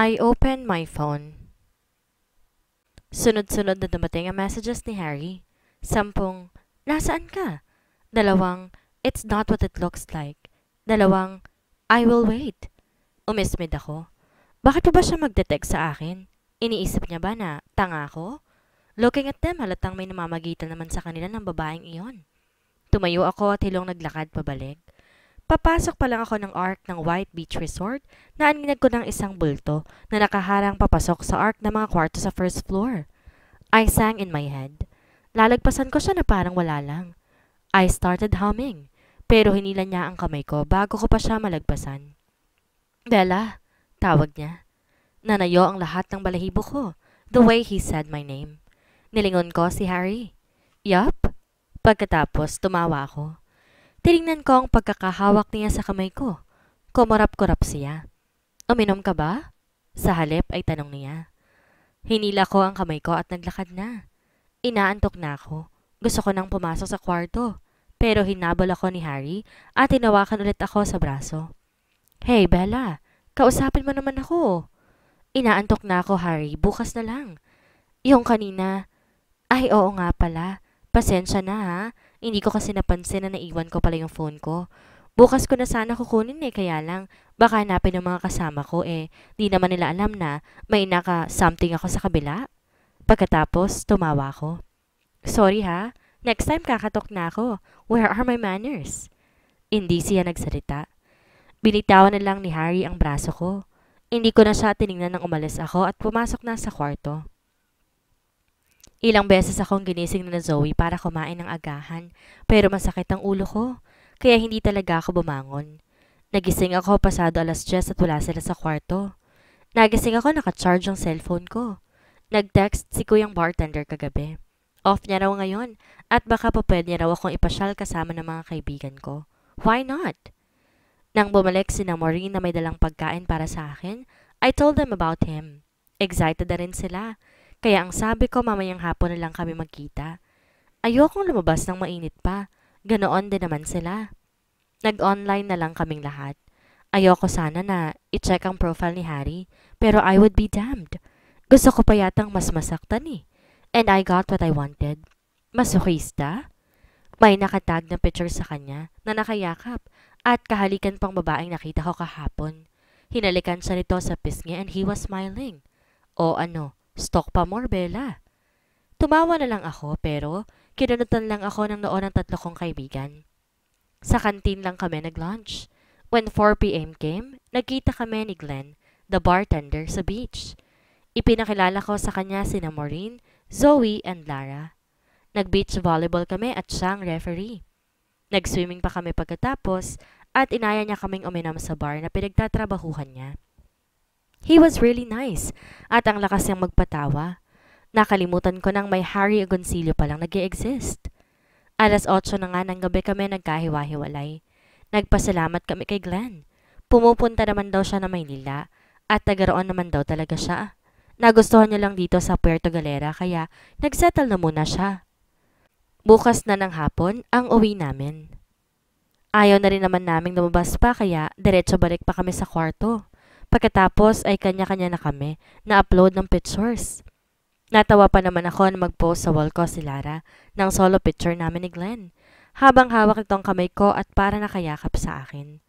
I opened my phone. Sunod-sunod na dumating ang messages ni Harry. 10, "Nasaan ka?" 2, "It's not what it looks like." 2, "I will wait." Umismid ako. Bakit pa ba siya magte-text sa akin? Iniisip niya ba na tanga ako? Looking at them, halatang may namamagitan naman sa kanila ng babaeng iyon. Tumayo ako at hilong naglakad pabalik. Papasok pa lang ako ng arc ng White Beach Resort, naaninag ko ng isang bulto na nakaharang papasok sa arc ng mga kwarto sa first floor. I sang in my head. Lalagpasan ko siya na parang wala lang. I started humming, pero hinila niya ang kamay ko bago ko pa siya malagpasan. "Bella," tawag niya. Nanayo ang lahat ng balahibo ko, the way he said my name. Nilingon ko si Harry. "Yup." Pagkatapos, tumawa ako. Tinignan ko ang pagkakahawak niya sa kamay ko. Kumarap-kurap siya. "Uminom ka ba?" Sa halip ay tanong niya. Hinila ko ang kamay ko at naglakad na. Inaantok na ako. Gusto ko nang pumasok sa kwarto. Pero hinabol ako ni Harry at tinawakan ulit ako sa braso. "Hey, Bella, kausapin mo naman ako." "Inaantok na ako, Harry. Bukas na lang." "Yung kanina." "Ay, oo nga pala. Pasensya na ha. Hindi ko kasi napansin na naiwan ko pala yung phone ko. Bukas ko na sana kukunin kaya lang baka hanapin ng mga kasama ko di naman nila alam na may naka-something ako sa kabila." Pagkatapos, tumawa ako. "Sorry ha. Next time kakatok na ako. Where are my manners?" Hindi siya nagsalita. Binitawan na lang ni Harry ang braso ko. Hindi ko na siya tiningnan nang umalis ako at pumasok na sa kwarto. Ilang beses akong ginising na Zoe para kumain ng agahan, pero masakit ang ulo ko, kaya hindi talaga ako bumangon. Nagising ako pasado 10:00 at wala sila sa kwarto. Nagising ako naka-charge ang cellphone ko. Nag-text si kuyang bartender kagabi. Off niya raw ngayon at baka pa pwede niya raw akong ipasyal kasama ng mga kaibigan ko. Why not? Nang bumalik si Maureen na may dalang pagkain para sa akin, I told them about him. Excited na rin sila. Kaya ang sabi ko mamayang hapon na lang kami magkita. Ayokong lumabas ng mainit pa. Ganoon din naman sila. Nag-online na lang kaming lahat. Ayoko sana na i-check ang profile ni Harry, pero I would be damned. Gusto ko pa yatang mas masaktan And I got what I wanted. Masochista? May nakatag na picture sa kanya na nakayakap at kahalikan pang babaeng nakita ko kahapon. Hinalikan siya nito sa pisngi and he was smiling. O ano? Stalk pa more, Bella. Tumawa na lang ako pero kinunutan lang ako ng noo ng 3 kong kaibigan. Sa kantin lang kami nag-lunch. When 4 p.m. came, nagkita kami ni Glenn, the bartender, sa beach. Ipinakilala ko sa kanya sina Maureen, Zoe, and Lara. Nag-beach volleyball kami at siya ang referee. Nag-swimming pa kami pagkatapos at inaya niya kaming uminom sa bar na pinagtatrabahuhan niya. He was really nice at ang lakas niyang magpatawa. Nakalimutan ko nang may Harry Agoncillo palang nag-i-exist. 8:00 na nga ng gabi kami nagkahiwa-hiwalay. Nagpasalamat kami kay Glenn. Pumupunta naman daw siya na Maynila at tagaroon naman daw talaga siya. Nagustuhan niya lang dito sa Puerto Galera kaya nagsettle na muna siya. Bukas na ng hapon ang uwi namin. Ayaw na rin naman naming lumabas pa kaya diretso balik pa kami sa kwarto. Pagkatapos ay kanya-kanya na kami na-upload ng pictures. Natawa pa naman ako na mag-post sa wall ko si Lara ng solo picture namin ni Glenn. Habang hawak itong kamay ko at para nakayakap sa akin.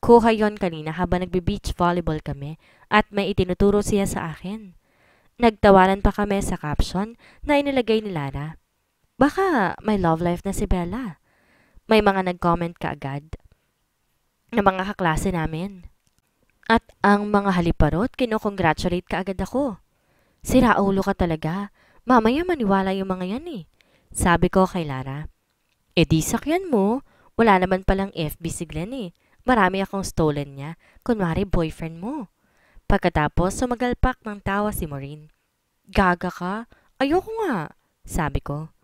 Kuha yon kanina habang nagbe-beach volleyball kami at may itinuturo siya sa akin. Nagtawanan pa kami sa caption na inilagay ni Lara. Baka may love life na si Bella. May mga nag-comment kaagad ng mga kaklase namin. At ang mga haliparot, kinokongratulate kaagad ako. Sira ulo ka talaga. Mamaya maniwala yung mga yan Sabi ko kay Lara. Di sakyan mo. Wala naman palang FB si Glenn Marami akong stolen niya. Kunwari boyfriend mo. Pagkatapos sumagalpak ng tawa si Maureen. Gaga ka? Ayoko nga. Sabi ko.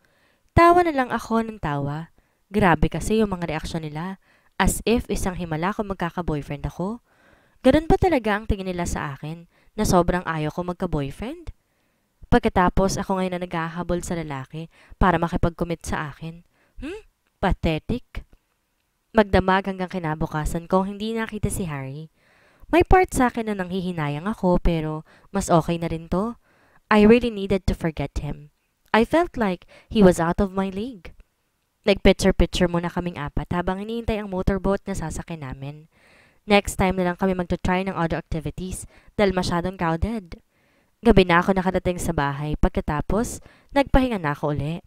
Tawa na lang ako ng tawa. Grabe kasi yung mga reaksyon nila. As if isang himala kung magkaka-boyfriend ako. Ganun ba talaga ang tingin nila sa akin na sobrang ayaw ko magka-boyfriend? Pagkatapos ako ngayon na naghahabol sa lalaki para makipag-commit sa akin. Pathetic. Magdamag hanggang kinabukasan kung hindi nakita si Harry. May part sa akin na nanghihinayang ako pero mas okay na rin to. I really needed to forget him. I felt like he was out of my league. Nagpicture-picture muna kaming apat habang iniintay ang motorboat na sasakyan namin. Next time na lang kami magto-try ng other activities dahil masyadong crowded. Gabi na ako nakadating sa bahay. Pagkatapos, nagpahinga na ako uli.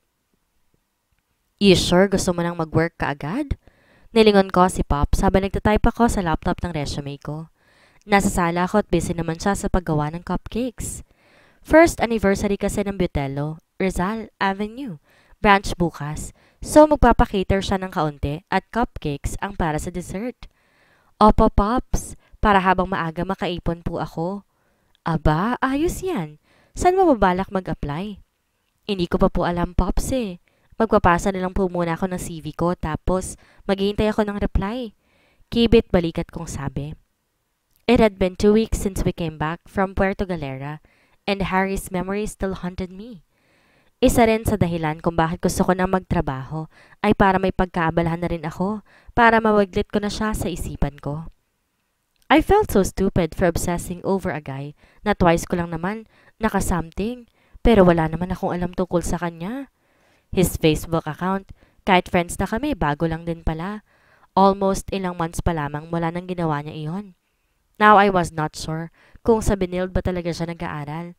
You sure gusto mo nang mag-work ka agad? Nilingon ko si Pops habang nagtatype ako sa laptop ng resume ko. Nasa sala ako at busy naman siya sa paggawa ng cupcakes. First anniversary kasi ng Butelo, Rizal Avenue, branch bukas. So magpapakater siya ng kaunti at cupcakes ang para sa dessert. Opo, Pops, para habang maaga makaipon po ako. Aba, ayos yan. Saan mo babalak mag-apply? Hindi ko pa po alam, Pops eh. Magpapasa na lang po muna ako ng CV ko tapos maghihintay ako ng reply. Kibit balikat kong sabi. It had been 2 weeks since we came back from Puerto Galera and Harry's memory still haunted me. Isa rin sa dahilan kung bakit gusto ko nang magtrabaho ay para may pagkaabalahan na rin ako para mawaglit ko na siya sa isipan ko. I felt so stupid for obsessing over a guy na twice ko lang naman naka-something pero wala naman akong alam tungkol sa kanya. His Facebook account, kahit friends na kami, bago lang din pala. Almost ilang months pa lamang mula nang ginawa niya iyon. Now I was not sure kung sa Benilde ba talaga siya nag-aaral.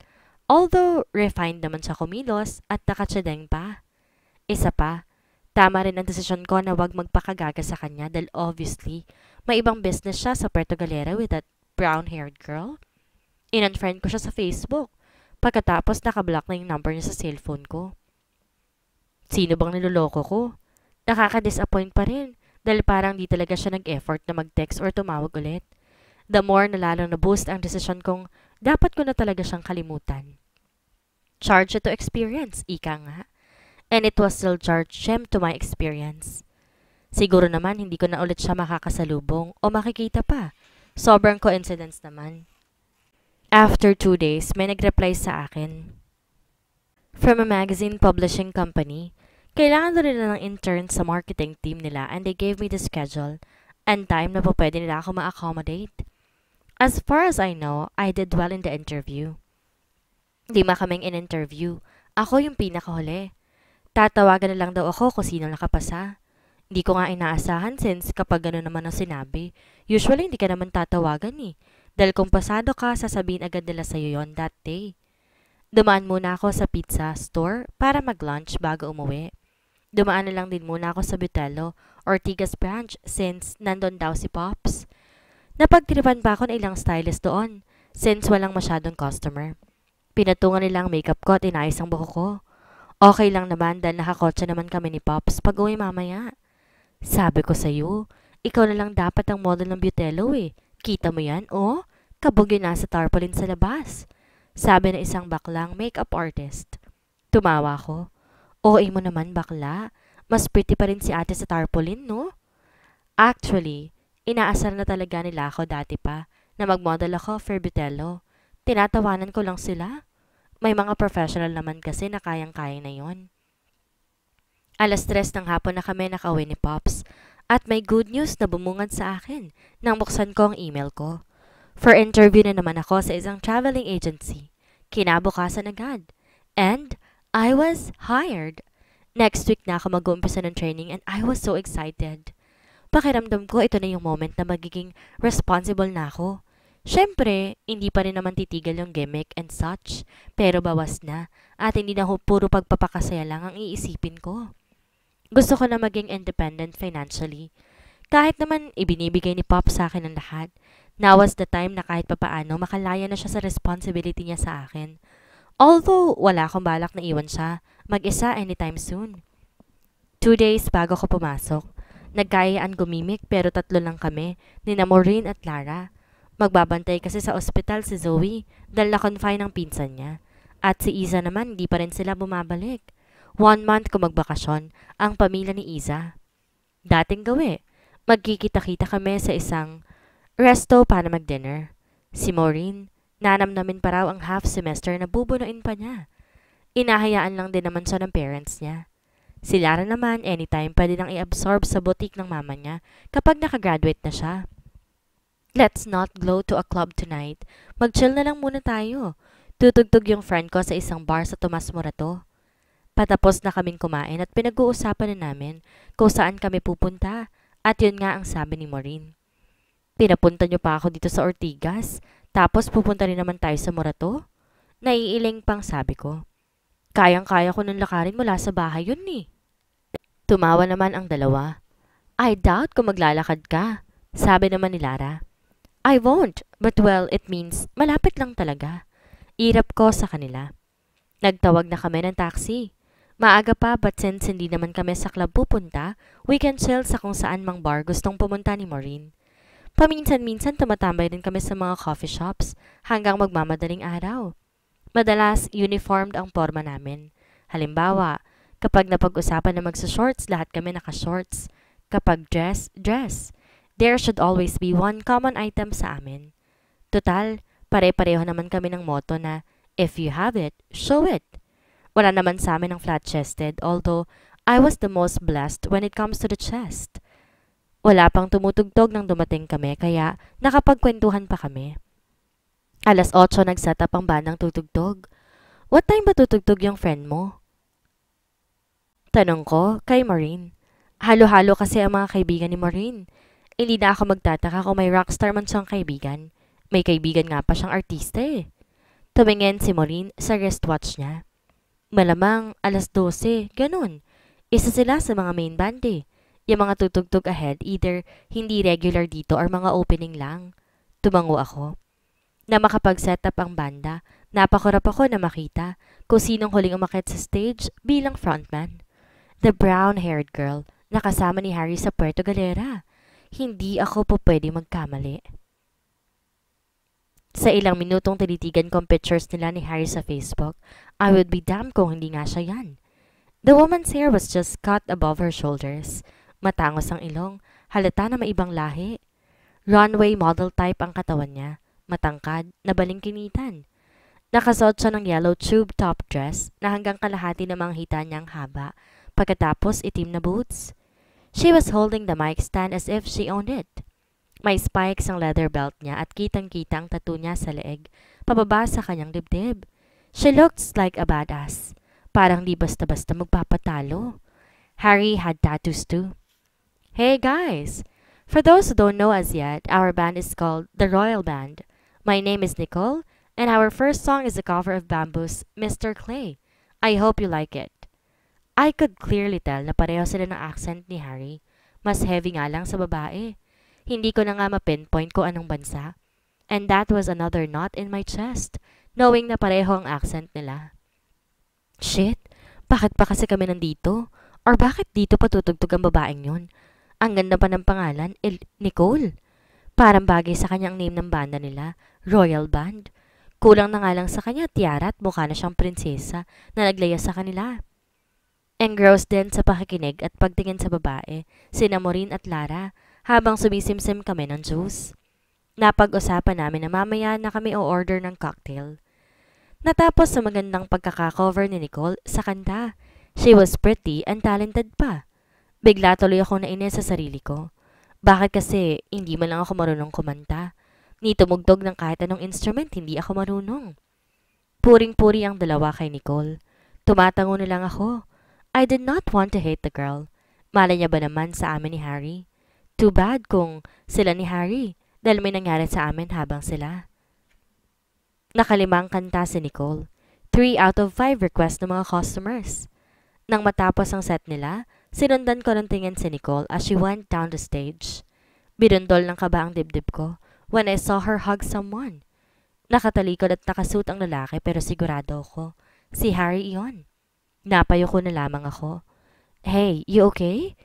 Although refined naman siya kumilos at nakatsyadeng pa. Isa pa, tama rin ang desisyon ko na wag magpakagaga sa kanya dahil obviously may ibang business siya sa Puerto Galera with that brown-haired girl. In-unfriend ko siya sa Facebook. Pagkatapos nakablock na yung number niya sa cellphone ko. Sino bang niloloko ko? Nakaka-disappoint pa rin dahil parang di talaga siya nag-effort na mag-text or tumawag ulit. The more na lalong na-boost ang desisyon kong dapat ko na talaga siyang kalimutan. Charge to experience, ika nga. And it was still charged him to my experience. Siguro naman hindi ko na ulit siya makakasalubong o makikita pa. Sobrang coincidence naman. After 2 days, may nag-reply sa akin. From a magazine publishing company, kailangan na rin ng intern sa marketing team nila and they gave me the schedule and time na po pwede nila ako ma-accommodate. As far as I know, I did well in the interview. 5 kaming in-interview. Ako yung pinakahuli. Tatawagan na lang daw ako kung sino nakapasa. Hindi ko nga inaasahan since kapag gano'n naman ang sinabi, usually hindi ka naman tatawagan eh. Dahil kung pasado ka, sasabihin agad nila sa'yo yon that day. Dumaan muna ako sa pizza store para mag-lunch bago umuwi. Dumaan na lang din muna ako sa Butelo, Ortigas branch since nandun daw si Pops. Napagtripan pa ako ng ilang stylist doon since walang masyadong customer. Pinatungan nilang makeup ko at inayos ang buhok ko. Okay lang naman dahil nakakotse naman kami ni Pops pag uwi mamaya. Sabi ko sa'yo, ikaw na lang dapat ang model ng Butelo eh. Kita mo yan, oh? Kabog yun nasa tarpaulin sa labas. Sabi ng isang baklang makeup artist. Tumawa ko. OA mo naman bakla. Mas pretty pa rin si ate sa tarpaulin, no? Actually, inaasar na talaga nila ako dati pa na mag-model ako for Butelo. Tinatawanan ko lang sila. May mga professional naman kasi na kayang-kaya na yon. 3:00 ng hapon na kami nakauwi ni Pops at may good news na bumungad sa akin nang buksan ko ang email ko. For interview na naman ako sa isang traveling agency. Kinabukasan agad. And I was hired. Next week na ako mag-uumpisa ng training and I was so excited. Pakiramdam ko ito na yung moment na magiging responsible na ako. Siyempre, hindi pa rin naman titigil yung gimmick and such, pero bawas na at hindi na puro pagpapakasaya lang ang iisipin ko. Gusto ko na maging independent financially. Kahit naman ibinibigay ni Pop sa akin ang lahat, now was the time na kahit papaano makalaya na siya sa responsibility niya sa akin. Although wala akong balak na iwan siya mag-isa anytime soon. 2 days bago ko pumasok, nagkayaan gumimik pero 3 lang kami, nina Maureen at Lara. Magbabantay kasi sa ospital si Zoe dahil na-confine ang pinsan niya. At si Iza naman, di pa rin sila bumabalik. 1 month ko magbakasyon ang pamilya ni Iza. Dating gawi, magkikita-kita kami sa isang resto para mag-dinner. Si Maureen, nanamnamin pa raw ang half semester na bubunuin pa niya. Inahayaan lang din naman siya ng parents niya. Si Lara naman, anytime pwede nang i-absorb sa boutique ng mama niya kapag nakagraduate na siya. Let's not go to a club tonight. Mag-chill na lang muna tayo. Tutugtog yung friend ko sa isang bar sa Tomas Morato. Patapos na kaming kumain at pinag-uusapan na namin kung saan kami pupunta. At yun nga ang sabi ni Maureen. Pinapunta niyo pa ako dito sa Ortigas, tapos pupunta rin naman tayo sa Morato? Naiiling pang sabi ko. Kayang-kaya ko nung lakarin mula sa bahay yun eh. Tumawa naman ang dalawa. I doubt kung maglalakad ka, sabi naman ni Lara. I won't, but well, it means malapit lang talaga. Irap ko sa kanila. Nagtawag na kami ng taxi. Maaga pa but since hindi naman kami sa club pupunta, we can chill sa kung saan mang bar gustong pumunta ni Maureen. Paminsan-minsan tumatambay din kami sa mga coffee shops hanggang magmamadaling araw. Madalas uniformed ang forma namin. Halimbawa, kapag napag-usapan na magsa-shorts, lahat kami naka-shorts. Kapag dress, dress. There should always be one common item sa amin. Total, pare-pareho naman kami ng motto na, if you have it, show it. Wala naman sa amin ang flat-chested, although I was the most blessed when it comes to the chest. Wala pang tumutugtog nang dumating kami, kaya nakapagkwentuhan pa kami. 8:00 nag-set up ang bandang tutugtog. What time ba tutugtog yung friend mo? Tanong ko kay Maureen. Halo-halo kasi ang mga kaibigan ni Maureen. Hindi na ako magtataka kung may rockstar man siyang kaibigan. May kaibigan nga pa siyang artista eh. Tumingin si Maureen sa wristwatch niya. Malamang 12:00, ganun. Isa sila sa mga main band eh. Yung mga tutugtog ahead, either hindi regular dito or mga opening lang. Tumango ako. Na makapag-set up ang banda, napakurap ako na makita kung sinong huling umakyat sa stage bilang frontman. The brown-haired girl na kasama ni Harry sa Puerto Galera. Hindi ako po pwede magkamali. Sa ilang minutong tinitigan kong pictures nila ni Harry sa Facebook, I would be damned kung hindi nga siya yan. The woman's hair was just cut above her shoulders. Matangos ang ilong, halata na may ibang lahi. Runway model type ang katawan niya, matangkad, na balingkinitan. Nakasuot siya ng yellow tube top dress na hanggang kalahati na manghita niyang haba, pagkatapos itim na boots. She was holding the mic stand as if she owned it. May spikes ang leather belt niya at kitang-kita ang tattoo niya sa leeg, pababa sa kanyang dibdib. She looks like a badass. Parang di basta-basta magpapatalo. Harry had tattoos too. Hey guys! For those who don't know us yet, our band is called The Royal Band. My name is Nicole, and our first song is a cover of Bamboo's Mr. Clay. I hope you like it. I could clearly tell na pareho sila ng accent ni Harry. Mas heavy nga lang sa babae. Hindi ko na nga ma-pinpoint ko anong bansa. And that was another knot in my chest, knowing na pareho ang accent nila. Shit, bakit pa kasi kami nandito? Or bakit dito patutugtog ang babaeng yun? Ang ganda pa ng pangalan, Nicole. Parang bagay sa kanyang name ng banda nila, Royal Band. Kulang na nga lang sa kanya, tiara at mukha na siyang prinsesa na naglaya sa kanila. Engrossed din sa pakikinig at pagtingin sa babae, sina Maureen at Lara, habang sumisimsim kami ng juice. Napag-usapan namin na mamaya na kami o-order ng cocktail. Natapos sa magandang pagkakakover ni Nicole sa kanta. She was pretty and talented pa. Bigla tuloy ako nainis sa sarili ko. Bakit kasi hindi man lang ako marunong kumanta? Ni tumugtog ng kahit anong instrument, hindi ako marunong. Puring-puri ang dalawa kay Nicole. Tumatango na lang ako. I did not want to hate the girl. Malay niya ba naman sa amin ni Harry? Too bad kung sila ni Harry dahil may nangyari sa amin habang sila. Nakalimang kanta si Nicole. 3 out of 5 requests ng mga customers. Nang matapos ang set nila, sinundan ko ng tingin si Nicole as she went down the stage. Birundol ng kaba ang dibdib ko when I saw her hug someone. Nakatalikod at nakasuit ang lalaki pero sigurado ako, si Harry iyon. Napayo ko na lamang ako. Hey, you okay?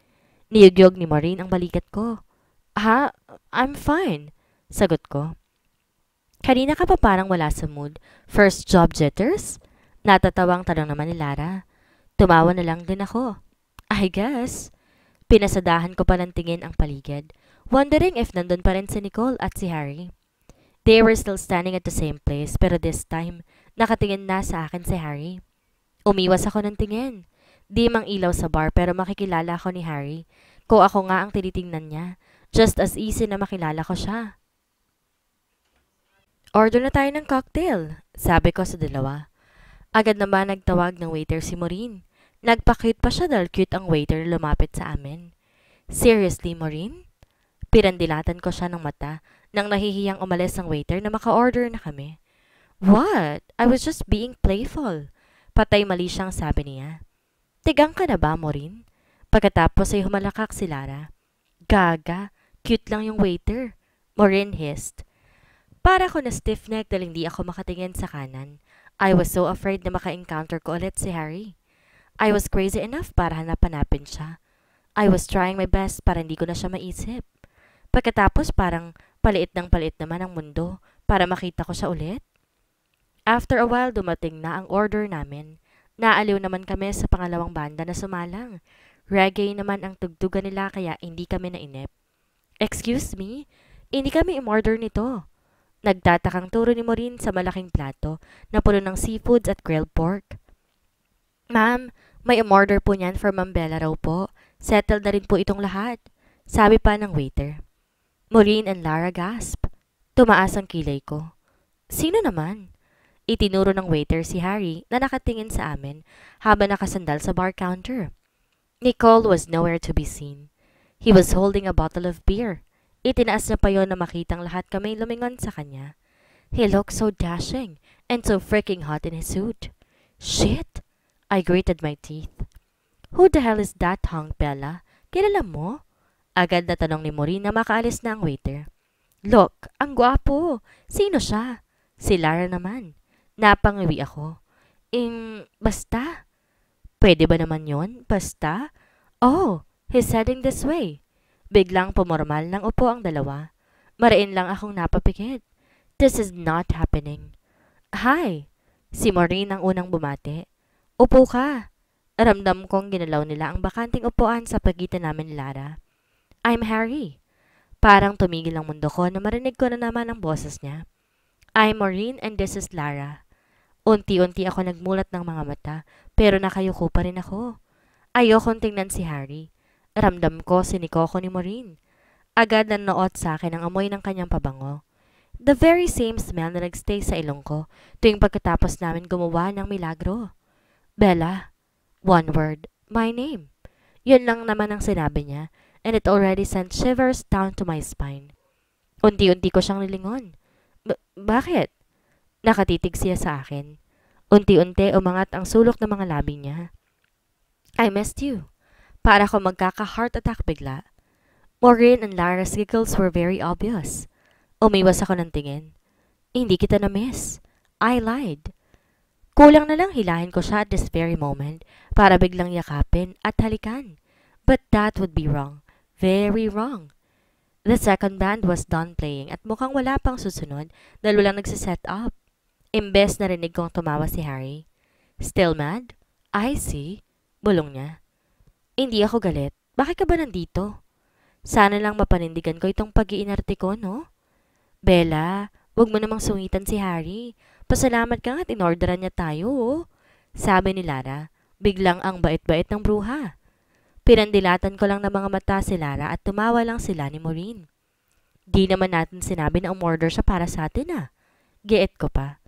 Niyugyog ni Maureen ang balikat ko. Ha? I'm fine, sagot ko. Kanina ka pa parang wala sa mood. First job jitters? Natatawang tanong naman ni Lara. Tumawa na lang din ako. I guess. Pinasadahan ko pa ng tingin ang paligid, wondering if nandun pa rin si Nicole at si Harry. They were still standing at the same place pero this time, nakatingin na sa akin si Harry. Umiwas ako ng tingin. Di mang ilaw sa bar pero makikilala ako ni Harry. Kung ako nga ang tinitingnan niya, just as easy na makilala ko siya. Order na tayo ng cocktail, sabi ko sa dalawa. Agad naman nagtawag ng waiter si Maureen. Nagpa-cute pa siya dahil cute ang waiter na lumapit sa amin. Seriously, Maureen? Pirandilatan ko siya ng mata nang nahihiyang umalis ang waiter na maka-order na kami. What? I was just being playful. Patay mali siyang sabi niya. Tigang ka na ba, Maureen? Pagkatapos ay humalakak si Lara. Gaga, cute lang yung waiter. Maureen hissed. Para ko na stiff-neck dahil hindi ako makatingin sa kanan. I was so afraid na maka-encounter ko ulit si Harry. I was crazy enough para hanap-hanapin siya. I was trying my best para hindi ko na siya maisip. Pagkatapos parang paliit naman ang mundo para makita ko siya ulit. After a while dumating na ang order namin. Naaliw naman kami sa pangalawang banda na sumalang. Reggae naman ang tugtugan nila kaya hindi kami nainip. Excuse me, hindi kami umorder nito. Nagtatakang turo ni Maureen sa malaking plato na puno ng seafoods at grilled pork. Ma'am, may umorder po niyan for Ma'am Bella raw po. Settled na rin po itong lahat. Sabi pa ng waiter. Maureen and Lara gasp. Tumaas ang kilay ko. Sino naman? Itinuro ng waiter si Harry na nakatingin sa amin habang nakasandal sa bar counter. Nicole was nowhere to be seen. He was holding a bottle of beer. Itinaas niya pa yon na makitang lahat kami lumingon sa kanya. He looked so dashing and so freaking hot in his suit. Shit! I gritted my teeth. Who the hell is that hunk, Bella? Kilala mo? Agad na tanong ni Maureen na makaalis na ang waiter. Look, ang gwapo. Sino siya? Si Lara naman. Napangiwi ako. Basta? Pwede ba naman yon? Basta? Oh, he's heading this way. Biglang pumormal ng upo ang dalawa. Mariin lang akong napapikit. This is not happening. Hi! Si Maureen ang unang bumate. Upo ka. Ramdam kong ginalaw nila ang bakanting upuan sa pagitan namin ni Lara. I'm Harry. Parang tumigil ang mundo ko na marinig ko na naman ang boses niya. I'm Maureen and this is Lara. Unti-unti ako nagmulat ng mga mata pero nakayuko pa rin ako. Ayokong tingnan si Harry. Ramdam ko sinikoko ni Maureen. Agad na noot sa akin ang amoy ng kanyang pabango. The very same smell na nagstay sa ilong ko tuwing pagkatapos namin gumawa ng milagro. Bella. One word. My name. Yun lang naman ang sinabi niya and it already sent shivers down to my spine. Unti-unti ko siyang nilingon. Bakit? Nakatitig siya sa akin. Unti-unti umangat ang sulok ng mga labi niya. I missed you. Para ko magkaka-heart attack bigla. Maureen and Lara's giggles were very obvious. Umiwas ako ng tingin. Hindi kita na-miss. I lied. Kulang na lang hilahin ko siya at this very moment para biglang yakapin at halikan. But that would be wrong. Very wrong. The second band was done playing at mukhang wala pang susunod dahil walang nagsiset up. Imbes na rinig kong tumawa si Harry. Still mad? I see. Bulong niya. Hindi ako galit. Bakit ka ba nandito? Sana lang mapanindigan ko itong pag-iinarte ko, no? Bella, wag mo namang sungitan si Harry. Pasalamat ka nga't inorderan niya tayo, oh. Sabi ni Lara, biglang ang bait-bait ng bruha. Pinandilatan ko lang ng mga mata si Lara at tumawa lang sila ni Maureen. Di naman natin sinabi na umorder siya para sa atin, ah. Giit ko pa.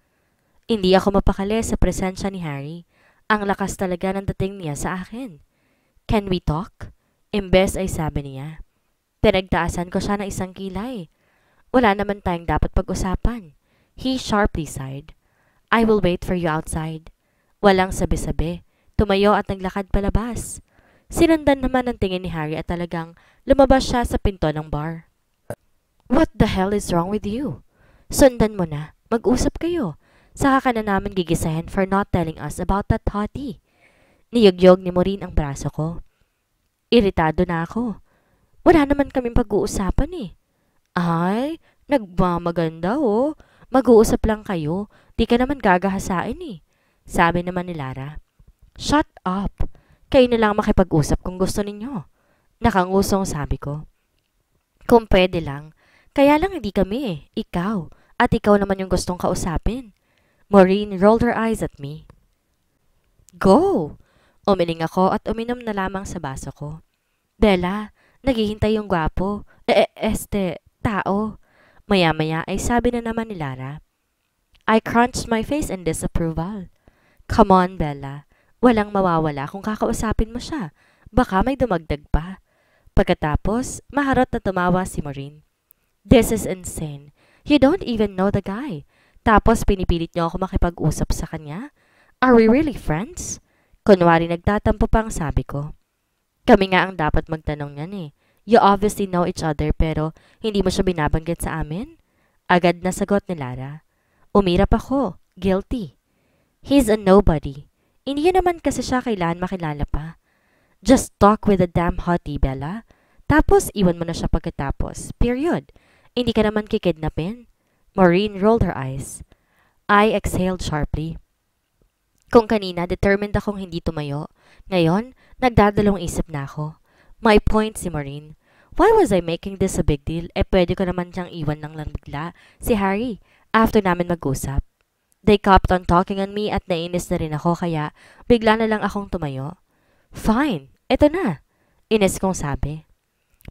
Hindi ako mapakali sa presensya ni Harry. Ang lakas talaga ng dating niya sa akin. Can we talk? Imbes ay sabi niya. Pinagtaasan ko siya ng isang kilay. Wala naman tayong dapat pag-usapan. He sharply sighed. I will wait for you outside. Walang sabi-sabi. Tumayo at naglakad palabas. Sinundan naman ang tingin ni Harry at talagang lumabas siya sa pinto ng bar. What the hell is wrong with you? Sundan mo na. Mag-usap kayo. Saka ka na namin gigisahin for not telling us about that hottie. Niyugyog ni Maureen ang braso ko. Iritado na ako. Wala naman kaming pag-uusapan eh. Ay, nagmamaganda oh. Mag-uusap lang kayo. Di ka naman gagahasain eh. Sabi naman ni Lara. Shut up. Kayo na lang makipag-usap kung gusto ninyo. Nakangusong sabi ko. Kung pwede lang. Kaya lang hindi kami eh. Ikaw. At ikaw naman yung gustong kausapin. Maureen rolled her eyes at me. Go! Umiling ako at uminom na lamang sa baso ko. Bella, naghihintay yung gwapo. Tao. Maya-maya ay sabi na naman ni Lara. I crunched my face in disapproval. Come on, Bella. Walang mawawala kung kakausapin mo siya. Baka may dumagdag pa. Pagkatapos, maharot na tumawa si Maureen. This is insane. You don't even know the guy. Tapos pinipilit niyo ako makipag-usap sa kanya? Are we really friends? Kunwari nagtatampo pa ang sabi ko. Kami nga ang dapat magtanong niyan eh. You obviously know each other pero hindi mo siya binabanggit sa amin? Agad na sagot ni Lara. Umirap ako. Guilty. He's a nobody. Hindi naman kasi siya kailangan makilala pa. Just talk with the damn hottie, Bella. Tapos, iwan mo na siya pagkatapos. Period. Hindi ka naman kikidnapin. Maureen rolled her eyes. I exhaled sharply. Kung kanina, determined akong hindi tumayo. Ngayon, nagdadalong isip na ako. My point si Maureen. Why was I making this a big deal? Pwede ko naman siyang iwan ng lang bigla. Si Harry, after namin mag-usap. They kept on talking on me at nainis na rin ako kaya bigla na lang akong tumayo. Fine, eto na. Ines kong sabi.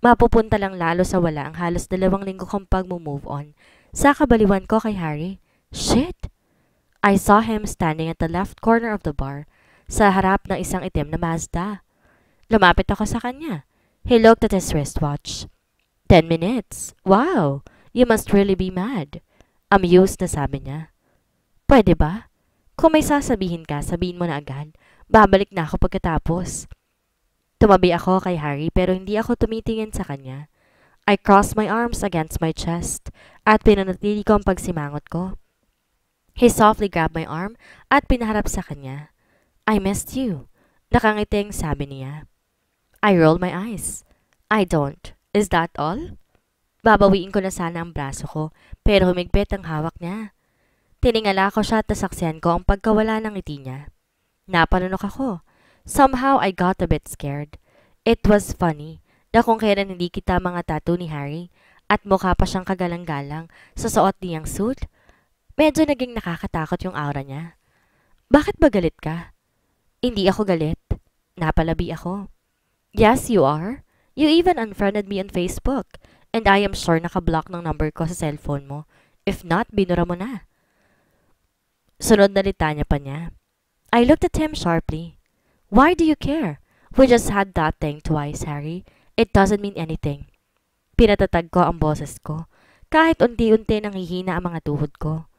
Mapupunta lang lalo sa wala ang halos 2 linggo kong pag-move on. Sa kabaliwan ko kay Harry. Shit! I saw him standing at the left corner of the bar sa harap ng isang itim na Mazda. Lumapit ako sa kanya. He looked at his wristwatch. 10 minutes. Wow! You must really be mad. Amused na sabi niya. Pwede ba? Kung may sasabihin ka, sabihin mo na agad. Babalik na ako pagkatapos. Tumabi ako kay Harry pero hindi ako tumitingin sa kanya. I crossed my arms against my chest at pinanatili ko ang pagsimangot ko. He softly grabbed my arm at pinaharap sa kanya. I missed you. Nakangiting sabi niya. I rolled my eyes. I don't. Is that all? Babawiin ko na sana ang braso ko pero humigpit ang hawak niya. Tiningala ko siya at nasaksihan ko ang pagkawala ng ngiti niya. Napanunok ako. Somehow I got a bit scared. It was funny na kung kailan hindi kita mga tattoo ni Harry at mukha pa siyang kagalang-galang sa suot niyang suit. Medyo naging nakakatakot yung aura niya. Bakit ba galit ka? Hindi ako galit. Napalabi ako. Yes, you are. You even unfriended me on Facebook and I am sure nakablock ng number ko sa cellphone mo. If not, binura mo na. Sunod na litanya pa niya. I looked at him sharply. Why do you care? We just had that thing twice, Harry. It doesn't mean anything. Pinatatag ko ang boses ko. Kahit unti-unti nanghihina ang mga tuhod ko.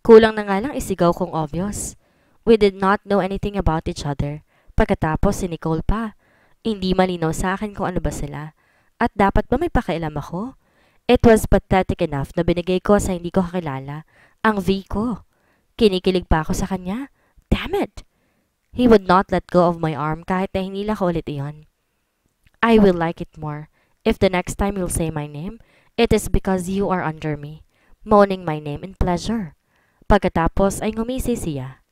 Kulang na nga lang isigaw kong obvious. We did not know anything about each other. Pagkatapos si Nicole pa. Hindi malinaw sa akin kung ano ba sila. At dapat ba may pakialam ako? It was pathetic enough na binigay ko sa hindi ko kakilala ang V ko. Kinikilig pa ako sa kanya. Damn it! He would not let go of my arm kahit na hinila ko ulit iyon. I will like it more. If the next time you'll say my name, it is because you are under me, moaning my name in pleasure. Pagkatapos ay ngumisi siya.